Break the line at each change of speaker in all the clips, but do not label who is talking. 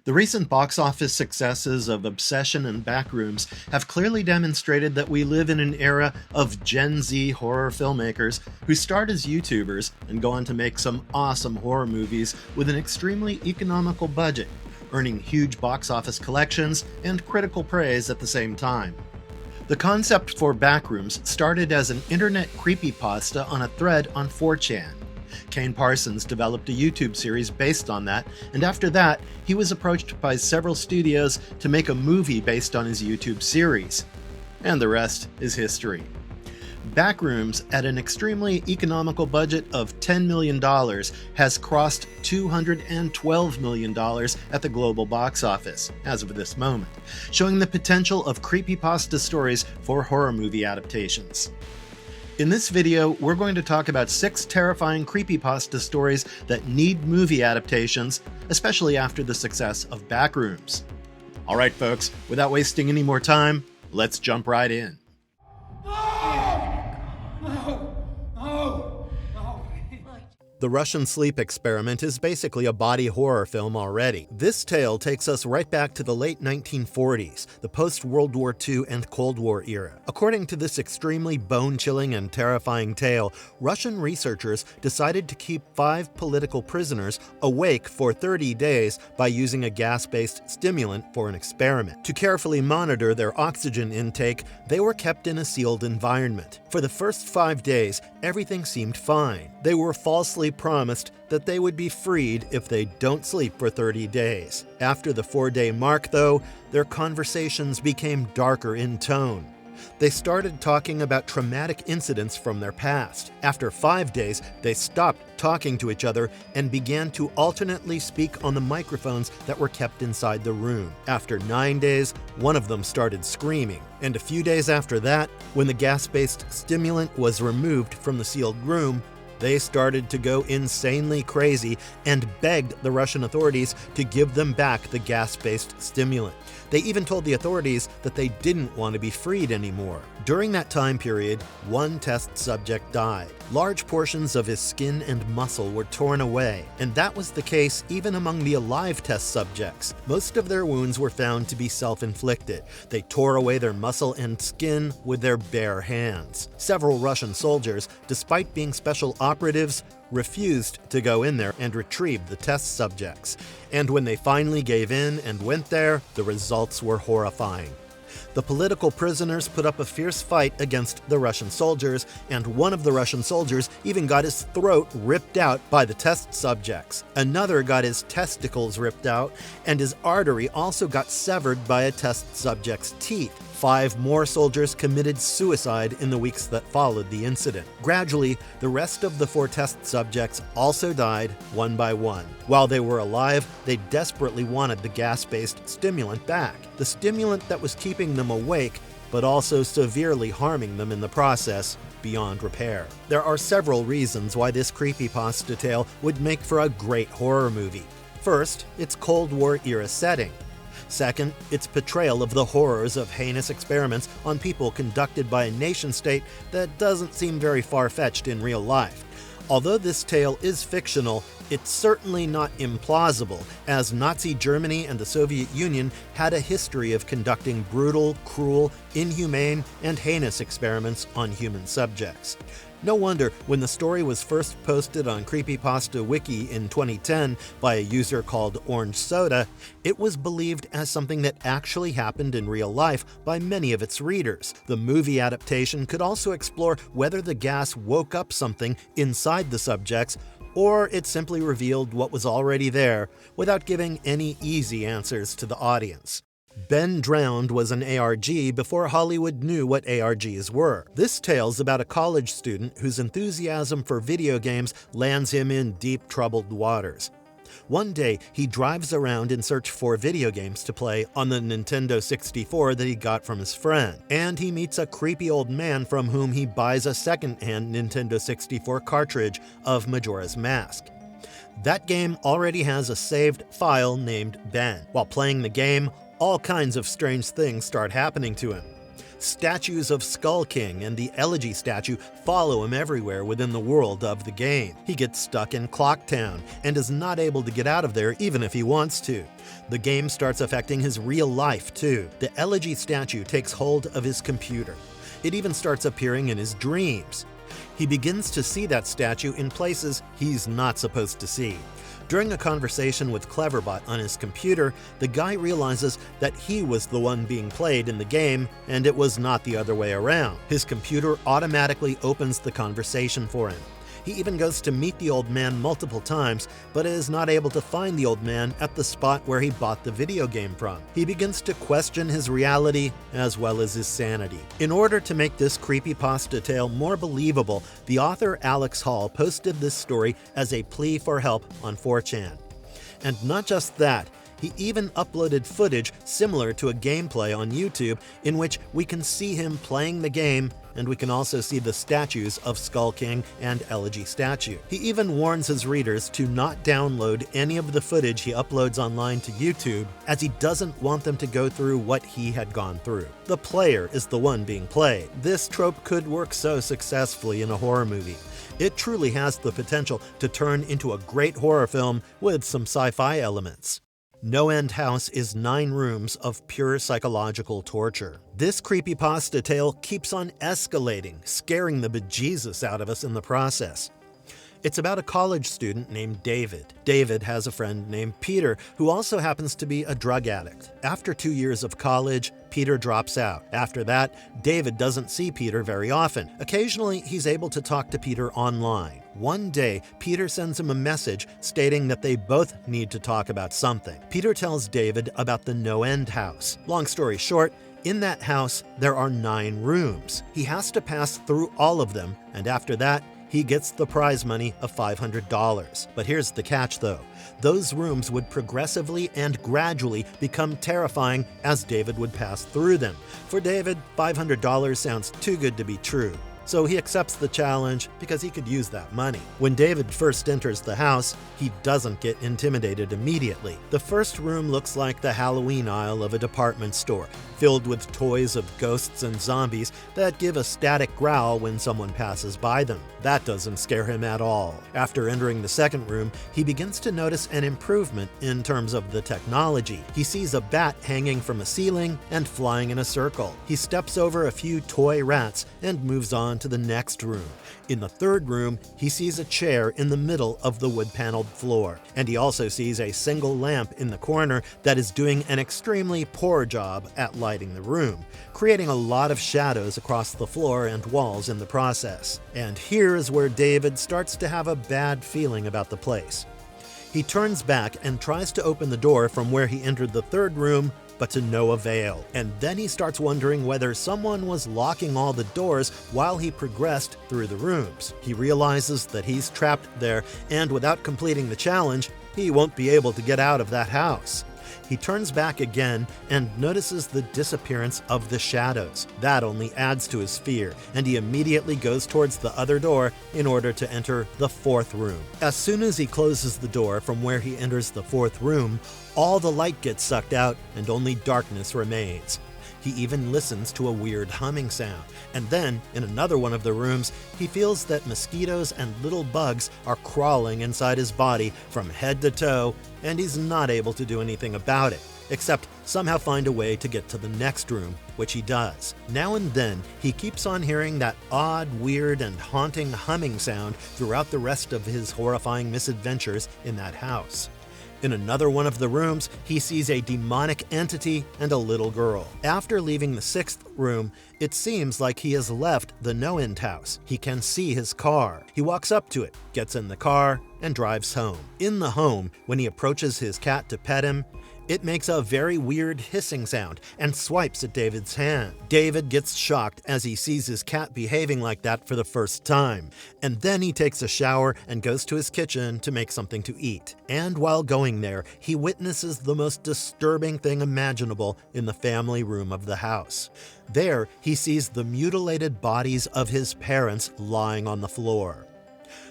The recent box office successes of Obsession and Backrooms have clearly demonstrated that we live in an era of Gen Z horror filmmakers who start as YouTubers and go on to make some awesome horror movies with an extremely economical budget, earning huge box office collections and critical praise at the same time. The concept for Backrooms started as an internet creepypasta on a thread on 4chan. Kane Parsons developed a YouTube series based on that, and after that, he was approached by several studios to make a movie based on his YouTube series. And the rest is history. Backrooms, at an extremely economical budget of $10 million, has crossed $212 million at the global box office, as of this moment, showing the potential of creepypasta stories for horror movie adaptations. In this video, we're going to talk about 6 terrifying creepypasta stories that need movie adaptations, especially after the success of Backrooms. Alright folks, without wasting any more time, let's jump right in. The Russian Sleep Experiment is basically a body horror film already. This tale takes us right back to the late 1940s, the post-World War II and Cold War era. According to this extremely bone-chilling and terrifying tale, Russian researchers decided to keep 5 political prisoners awake for 30 days by using a gas-based stimulant for an experiment. To carefully monitor their oxygen intake, they were kept in a sealed environment. For the first 5 days, everything seemed fine. They were falsely promised that they would be freed if they don't sleep for 30 days. After the 4-day mark, though, their conversations became darker in tone. They started talking about traumatic incidents from their past. After 5 days, they stopped talking to each other and began to alternately speak on the microphones that were kept inside the room. After 9 days, one of them started screaming. And a few days after that, when the gas-based stimulant was removed from the sealed room, they started to go insanely crazy and begged the Russian authorities to give them back the gas-based stimulant. They even told the authorities that they didn't want to be freed anymore. During that time period, one test subject died. Large portions of his skin and muscle were torn away, and that was the case even among the alive test subjects. Most of their wounds were found to be self-inflicted. They tore away their muscle and skin with their bare hands. Several Russian soldiers, despite being special operatives, refused to go in there and retrieve the test subjects. And when they finally gave in and went there, the results were horrifying. The political prisoners put up a fierce fight against the Russian soldiers, and one of the Russian soldiers even got his throat ripped out by the test subjects. Another got his testicles ripped out, and his artery also got severed by a test subject's teeth. 5 more soldiers committed suicide in the weeks that followed the incident. Gradually, the rest of the 4 test subjects also died one by one. While they were alive, they desperately wanted the gas-based stimulant back. The stimulant that was keeping them awake, but also severely harming them in the process, beyond repair. There are several reasons why this creepypasta tale would make for a great horror movie. First, its Cold War era setting. Second, its portrayal of the horrors of heinous experiments on people conducted by a nation-state that doesn't seem very far-fetched in real life. Although this tale is fictional, it's certainly not implausible, as Nazi Germany and the Soviet Union had a history of conducting brutal, cruel, inhumane, and heinous experiments on human subjects. No wonder when the story was first posted on Creepypasta Wiki in 2010 by a user called Orange Soda, it was believed as something that actually happened in real life by many of its readers. The movie adaptation could also explore whether the gas woke up something inside the subjects, or it simply revealed what was already there without giving any easy answers to the audience. Ben Drowned was an ARG before Hollywood knew what ARGs were. This tale's about a college student whose enthusiasm for video games lands him in deep troubled waters. One day, he drives around in search for video games to play on the Nintendo 64 that he got from his friend, and he meets a creepy old man from whom he buys a second-hand Nintendo 64 cartridge of Majora's Mask. That game already has a saved file named Ben. While playing the game, all kinds of strange things start happening to him. Statues of Skull King and the Elegy statue follow him everywhere within the world of the game. He gets stuck in Clock Town and is not able to get out of there even if he wants to. The game starts affecting his real life too. The Elegy statue takes hold of his computer. It even starts appearing in his dreams. He begins to see that statue in places he's not supposed to see. During a conversation with Cleverbot on his computer, the guy realizes that he was the one being played in the game, and it was not the other way around. His computer automatically opens the conversation for him. He even goes to meet the old man multiple times, but is not able to find the old man at the spot where he bought the video game from. He begins to question his reality as well as his sanity. In order to make this creepypasta tale more believable, the author Alex Hall posted this story as a plea for help on 4chan. And not just that, he even uploaded footage similar to a gameplay on YouTube in which we can see him playing the game, and we can also see the statues of Skull King and Elegy statue. He even warns his readers to not download any of the footage he uploads online to YouTube, as he doesn't want them to go through what he had gone through. The player is the one being played. This trope could work so successfully in a horror movie. It truly has the potential to turn into a great horror film with some sci-fi elements. No End House is 9 rooms of pure psychological torture. This creepypasta tale keeps on escalating, scaring the bejesus out of us in the process. It's about a college student named David. David has a friend named Peter, who also happens to be a drug addict. After 2 years of college, Peter drops out. After that, David doesn't see Peter very often. Occasionally, he's able to talk to Peter online. One day, Peter sends him a message stating that they both need to talk about something. Peter tells David about the No End House. Long story short, in that house, there are 9 rooms. He has to pass through all of them, and after that, he gets the prize money of $500. But here's the catch though. Those rooms would progressively and gradually become terrifying as David would pass through them. For David, $500 sounds too good to be true. So he accepts the challenge because he could use that money. When David first enters the house, he doesn't get intimidated immediately. The first room looks like the Halloween aisle of a department store, filled with toys of ghosts and zombies that give a static growl when someone passes by them. That doesn't scare him at all. After entering the second room, he begins to notice an improvement in terms of the technology. He sees a bat hanging from a ceiling and flying in a circle. He steps over a few toy rats and moves on to the next room. In the third room, he sees a chair in the middle of the wood-paneled floor, and he also sees a single lamp in the corner that is doing an extremely poor job at lighting the room, creating a lot of shadows across the floor and walls in the process. And here is where David starts to have a bad feeling about the place. He turns back and tries to open the door from where he entered the third room, but to no avail. And then he starts wondering whether someone was locking all the doors while he progressed through the rooms. He realizes that he's trapped there, and without completing the challenge, he won't be able to get out of that house. He turns back again and notices the disappearance of the shadows. That only adds to his fear, and he immediately goes towards the other door in order to enter the fourth room. As soon as he closes the door from where he enters the fourth room, all the light gets sucked out and only darkness remains. He even listens to a weird humming sound. And then, in another one of the rooms, he feels that mosquitoes and little bugs are crawling inside his body from head to toe, and he's not able to do anything about it, except somehow find a way to get to the next room, which he does. Now and then, he keeps on hearing that odd, weird, and haunting humming sound throughout the rest of his horrifying misadventures in that house. In another one of the rooms, he sees a demonic entity and a little girl. After leaving the sixth room, it seems like he has left the No End House. He can see his car. He walks up to it, gets in the car, and drives home. In the home, when he approaches his cat to pet him, it makes a very weird hissing sound and swipes at David's hand. David gets shocked as he sees his cat behaving like that for the first time. And then he takes a shower and goes to his kitchen to make something to eat. And while going there, he witnesses the most disturbing thing imaginable in the family room of the house. There, he sees the mutilated bodies of his parents lying on the floor.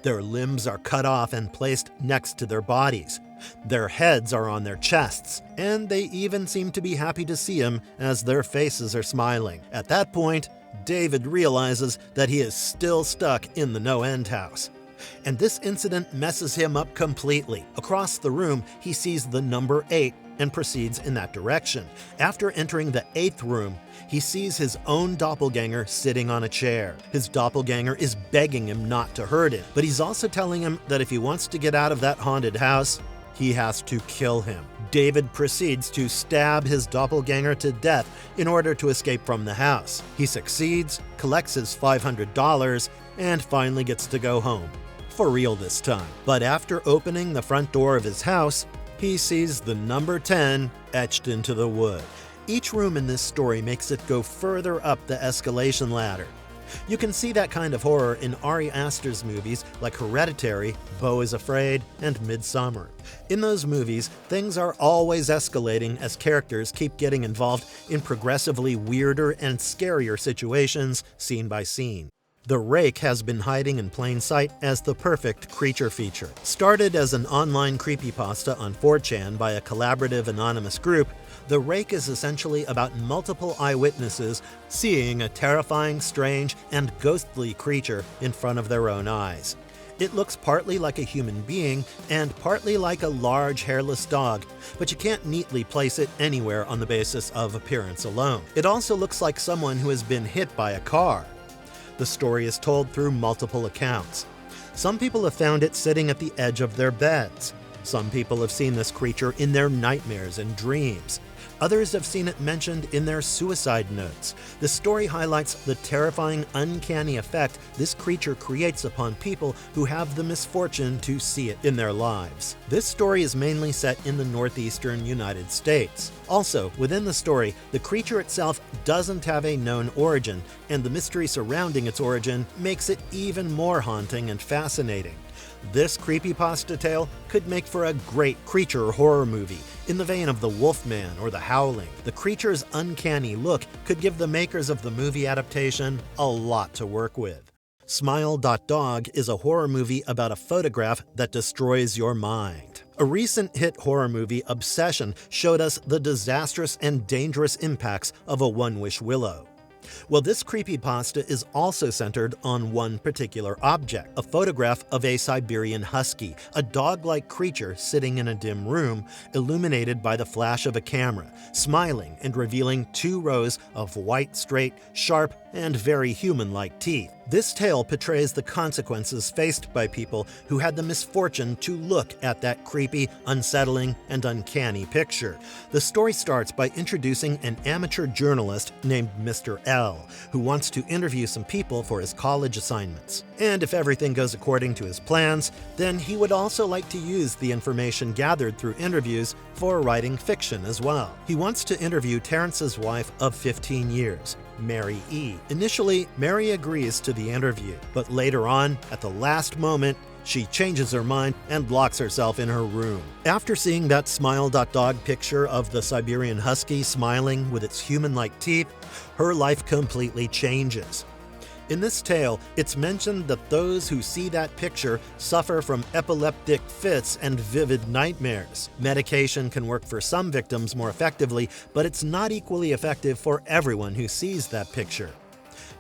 Their limbs are cut off and placed next to their bodies. Their heads are on their chests, and they even seem to be happy to see him as their faces are smiling. At that point, David realizes that he is still stuck in the no-end house. And this incident messes him up completely. Across the room, he sees the number 8 and proceeds in that direction. After entering the 8th room, he sees his own doppelganger sitting on a chair. His doppelganger is begging him not to hurt him, but he's also telling him that if he wants to get out of that haunted house, he has to kill him. David proceeds to stab his doppelganger to death in order to escape from the house. He succeeds, collects his $500, and finally gets to go home. For real this time. But after opening the front door of his house, he sees the number 10 etched into the wood. Each room in this story makes it go further up the escalation ladder. You can see that kind of horror in Ari Aster's movies like Hereditary, Beau is Afraid, and Midsommar. In those movies, things are always escalating as characters keep getting involved in progressively weirder and scarier situations, scene by scene. The Rake has been hiding in plain sight as the perfect creature feature. Started as an online creepypasta on 4chan by a collaborative anonymous group, The Rake is essentially about multiple eyewitnesses seeing a terrifying, strange, and ghostly creature in front of their own eyes. It looks partly like a human being and partly like a large hairless dog, but you can't neatly place it anywhere on the basis of appearance alone. It also looks like someone who has been hit by a car. The story is told through multiple accounts. Some people have found it sitting at the edge of their beds. Some people have seen this creature in their nightmares and dreams. Others have seen it mentioned in their suicide notes. The story highlights the terrifying, uncanny effect this creature creates upon people who have the misfortune to see it in their lives. This story is mainly set in the northeastern United States. Also, within the story, the creature itself doesn't have a known origin, and the mystery surrounding its origin makes it even more haunting and fascinating. This creepypasta tale could make for a great creature horror movie, in the vein of The Wolfman or The Howling. The creature's uncanny look could give the makers of the movie adaptation a lot to work with. Smile.Dog is a horror movie about a photograph that destroys your mind. A recent hit horror movie, Obsession, showed us the disastrous and dangerous impacts of a one-wish willow. Well, this creepypasta is also centered on one particular object, a photograph of a Siberian husky, a dog-like creature sitting in a dim room, illuminated by the flash of a camera, smiling and revealing 2 rows of white, straight, sharp, and very human-like teeth. This tale portrays the consequences faced by people who had the misfortune to look at that creepy, unsettling, and uncanny picture. The story starts by introducing an amateur journalist named Mr. L, who wants to interview some people for his college assignments. And if everything goes according to his plans, then he would also like to use the information gathered through interviews for writing fiction as well. He wants to interview Terrence's wife of 15 years, Mary E. Initially, Mary agrees to the interview, but later on, at the last moment, she changes her mind and locks herself in her room. After seeing that Smile.Dog picture of the Siberian husky smiling with its human-like teeth, her life completely changes. In this tale, it's mentioned that those who see that picture suffer from epileptic fits and vivid nightmares. Medication can work for some victims more effectively, but it's not equally effective for everyone who sees that picture.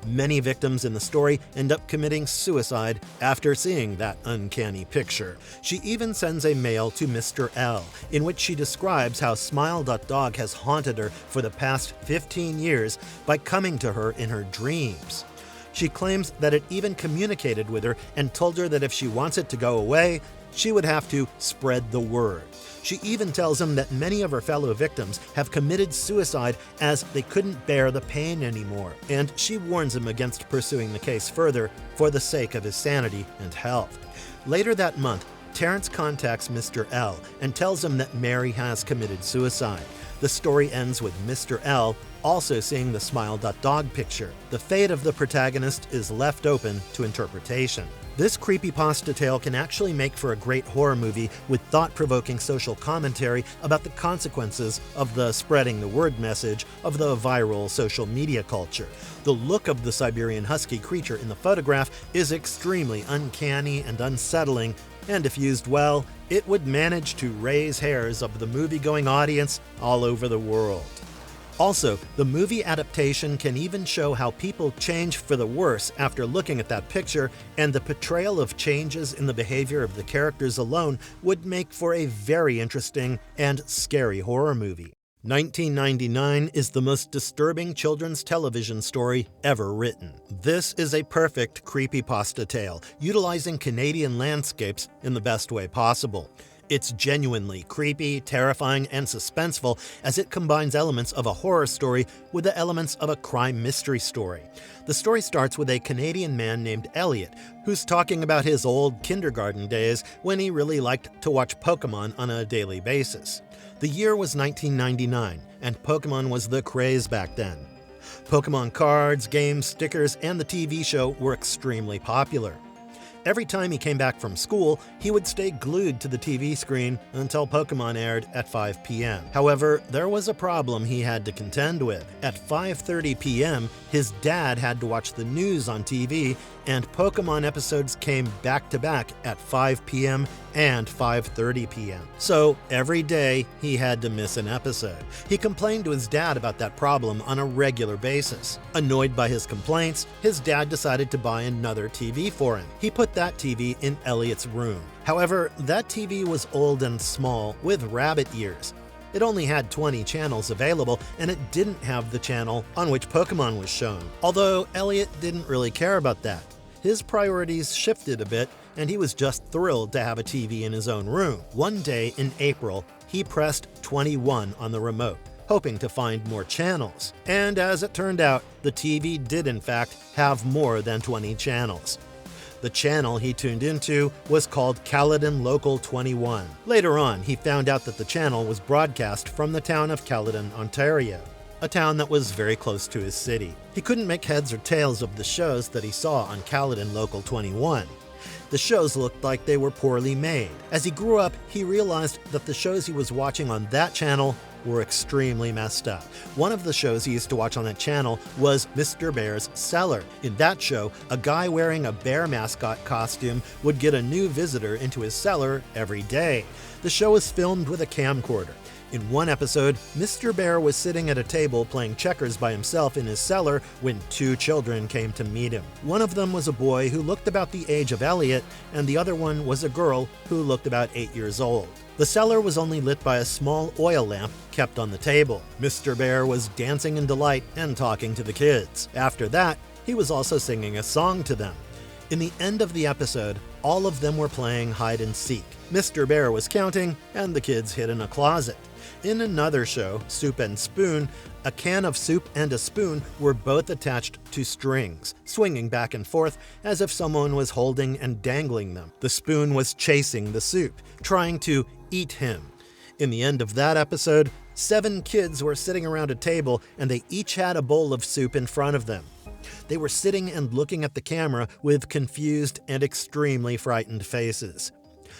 Many victims in the story end up committing suicide after seeing that uncanny picture. She even sends a mail to Mr. L, in which she describes how Smile.Dog has haunted her for the past 15 years by coming to her in her dreams. She claims that it even communicated with her and told her that if she wants it to go away, she would have to spread the word. She even tells him that many of her fellow victims have committed suicide as they couldn't bear the pain anymore, and she warns him against pursuing the case further for the sake of his sanity and health. Later that month, Terrence contacts Mr. L and tells him that Mary has committed suicide. The story ends with Mr. L also seeing the Smile.Dog picture. The fate of the protagonist is left open to interpretation. This creepypasta tale can actually make for a great horror movie with thought-provoking social commentary about the consequences of the spreading the word message of the viral social media culture. The look of the Siberian husky creature in the photograph is extremely uncanny and unsettling, and if used well, it would manage to raise hairs of the movie-going audience all over the world. Also, the movie adaptation can even show how people change for the worse after looking at that picture, and the portrayal of changes in the behavior of the characters alone would make for a very interesting and scary horror movie. 1999 is the most disturbing children's television story ever written. This is a perfect creepypasta tale, utilizing Canadian landscapes in the best way possible. It's genuinely creepy, terrifying, and suspenseful as it combines elements of a horror story with the elements of a crime mystery story. The story starts with a Canadian man named Elliot, who's talking about his old kindergarten days when he really liked to watch Pokemon on a daily basis. The year was 1999, and Pokemon was the craze back then. Pokemon cards, games, stickers, and the TV show were extremely popular. Every time he came back from school, he would stay glued to the TV screen until Pokemon aired at 5 p.m. However, there was a problem he had to contend with. At 5:30 p.m., his dad had to watch the news on TV, and Pokemon episodes came back-to-back at 5 p.m. and 5:30 p.m. So every day, he had to miss an episode. He complained to his dad about that problem on a regular basis. Annoyed by his complaints, his dad decided to buy another TV for him. He put that TV in Elliot's room. However, that TV was old and small, with rabbit ears. It only had 20 channels available, and it didn't have the channel on which Pokemon was shown. Although Elliot didn't really care about that. His priorities shifted a bit, and he was just thrilled to have a TV in his own room. One day in April, he pressed 21 on the remote, hoping to find more channels. And as it turned out, the TV did in fact have more than 20 channels. The channel he tuned into was called Caledon Local 21. Later on, he found out that the channel was broadcast from the town of Caledon, Ontario, a town that was very close to his city. He couldn't make heads or tails of the shows that he saw on Caledon Local 21. The shows looked like they were poorly made. As he grew up, he realized that the shows he was watching on that channel were extremely messed up. One of the shows he used to watch on that channel was Mr. Bear's Cellar. In that show, a guy wearing a bear mascot costume would get a new visitor into his cellar every day. The show was filmed with a camcorder. In one episode, Mr. Bear was sitting at a table playing checkers by himself in his cellar when two children came to meet him. One of them was a boy who looked about the age of Elliot, and the other one was a girl who looked about 8 years old. The cellar was only lit by a small oil lamp kept on the table. Mr. Bear was dancing in delight and talking to the kids. After that, he was also singing a song to them. In the end of the episode, all of them were playing hide and seek. Mr. Bear was counting, and the kids hid in a closet. In another show, Soup and Spoon, a can of soup and a spoon were both attached to strings, swinging back and forth as if someone was holding and dangling them. The spoon was chasing the soup, trying to eat him. In the end of that episode, 7 kids were sitting around a table, and they each had a bowl of soup in front of them. They were sitting and looking at the camera with confused and extremely frightened faces.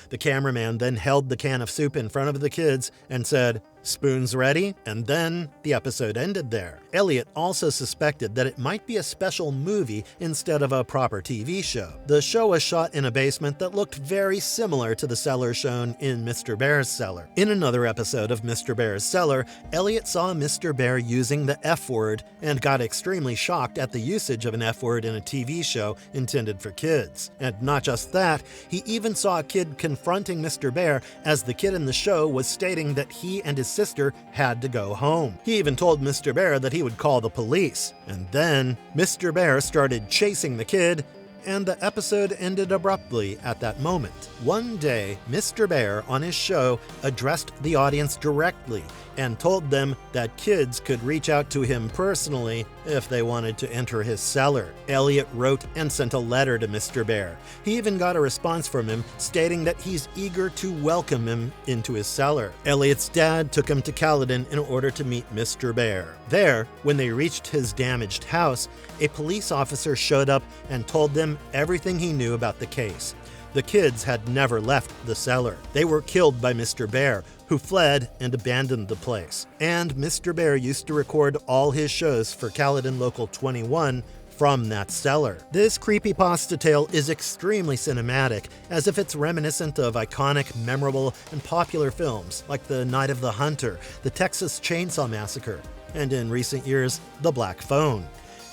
The cameraman then held the can of soup in front of the kids and said, "Spoons ready?" And then the episode ended there. Elliot also suspected that it might be a special movie instead of a proper TV show. The show was shot in a basement that looked very similar to the cellar shown in Mr. Bear's Cellar. In another episode of Mr. Bear's Cellar, Elliot saw Mr. Bear using the F word and got extremely shocked at the usage of an F word in a TV show intended for kids. And not just that, he even saw a kid confronting Mr. Bear as the kid in the show was stating that he and his sister had to go home. He even told Mr. Bear that he would call the police. And then Mr. Bear started chasing the kid, and the episode ended abruptly at that moment. One day, Mr. Bear on his show addressed the audience directly and told them that kids could reach out to him personally if they wanted to enter his cellar. Elliot wrote and sent a letter to Mr. Bear. He even got a response from him stating that he's eager to welcome him into his cellar. Elliot's dad took him to Caledon in order to meet Mr. Bear. There, when they reached his damaged house, a police officer showed up and told them him everything he knew about the case. The kids had never left the cellar. They were killed by Mr. Bear, who fled and abandoned the place. And Mr. Bear used to record all his shows for Caledon Local 21 from that cellar. This creepypasta tale is extremely cinematic, as if it's reminiscent of iconic, memorable, and popular films like The Night of the Hunter, The Texas Chainsaw Massacre, and in recent years, The Black Phone.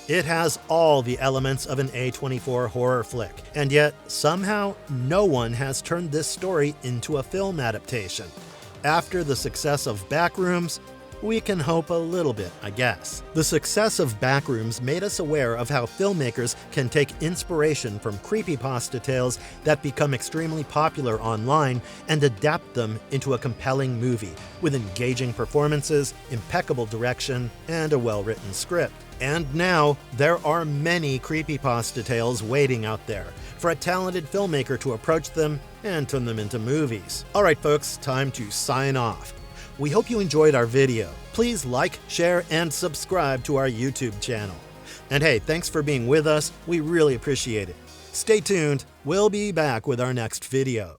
It has all the elements of an A24 horror flick, and yet somehow no one has turned this story into a film adaptation. After the success of Backrooms, we can hope a little bit, I guess. The success of Backrooms made us aware of how filmmakers can take inspiration from creepypasta tales that become extremely popular online and adapt them into a compelling movie with engaging performances, impeccable direction, and a well-written script. And now, there are many creepypasta tales waiting out there for a talented filmmaker to approach them and turn them into movies. Alright folks, time to sign off. We hope you enjoyed our video. Please like, share, and subscribe to our YouTube channel. And hey, thanks for being with us. We really appreciate it. Stay tuned. We'll be back with our next video.